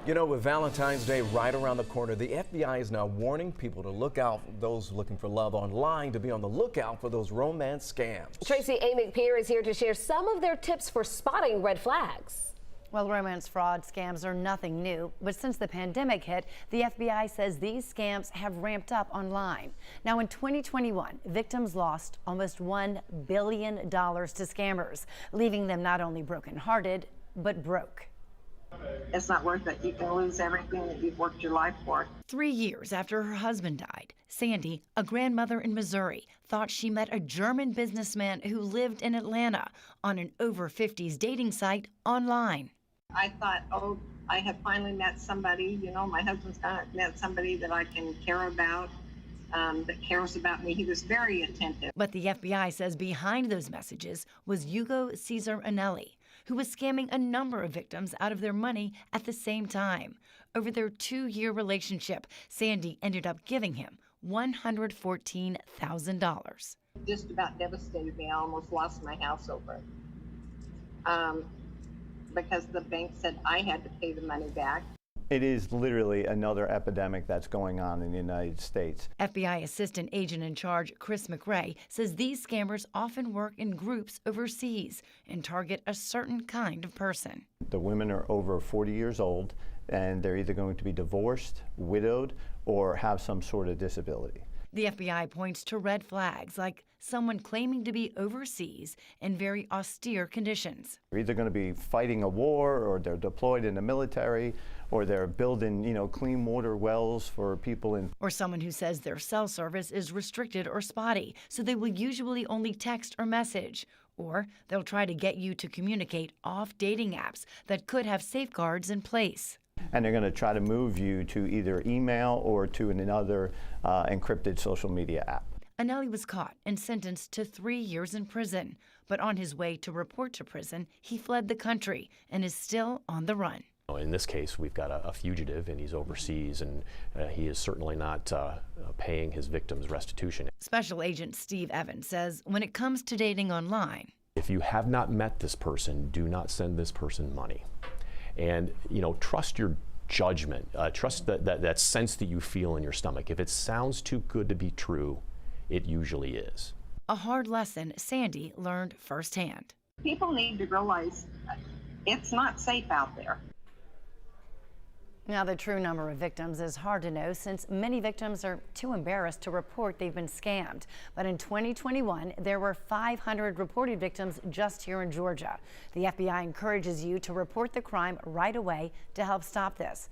You know, with Valentine's Day right around the corner, the FBI is now warning people to look out for those looking for love online, to be on the lookout for those romance scams. Tracy A. McPeer is here to share some of their tips for spotting red flags. Well, romance fraud scams are nothing new, but since the pandemic hit, the FBI says these scams have ramped up online. Now, in 2021, victims lost almost $1 billion to scammers, leaving them not only brokenhearted, but broke. It's not worth it. You can lose everything that you've worked your life for. 3 years after her husband died, Sandy, a grandmother in Missouri, thought she met a German businessman who lived in Atlanta on an over-50s dating site online. I thought, oh, I have finally met somebody, you know, my husband's met somebody that I can care about, that cares about me. He was very attentive. But the FBI says behind those messages was Hugo Cesar Anelli, who was scamming a number of victims out of their money at the same time. Over their 2-year relationship, Sandy ended up giving him $114,000. Just about devastated me. I almost lost my house over it. Because the bank said I had to pay the money back. It is literally another epidemic that's going on in the United States. FBI Assistant Agent in Charge Chris McRae says these scammers often work in groups overseas and target a certain kind of person. The women are over 40 years old, and they're either going to be divorced, widowed, or have some sort of disability. The FBI points to red flags like someone claiming to be overseas in very austere conditions. They're either going to be fighting a war, or they're deployed in the military, or they're building, clean water wells for people in. Or someone who says their cell service is restricted or spotty, so they will usually only text or message. Or they'll try to get you to communicate off dating apps that could have safeguards in place. And they're going to try to move you to either email or to another encrypted social media app. Anelli was caught and sentenced to 3 years in prison. But on his way to report to prison, he fled the country and is still on the run. In this case, we've got a fugitive, and he's overseas, and he is certainly not paying his victims restitution. Special Agent Steve Evans says when it comes to dating online, if you have not met this person, do not send this person money. And, trust your judgment, trust that sense that you feel in your stomach. If it sounds too good to be true, it usually is. A hard lesson Sandy learned firsthand. People need to realize it's not safe out there. Now, the true number of victims is hard to know since many victims are too embarrassed to report they've been scammed. But in 2021, there were 500 reported victims just here in Georgia. The FBI encourages you to report the crime right away to help stop this.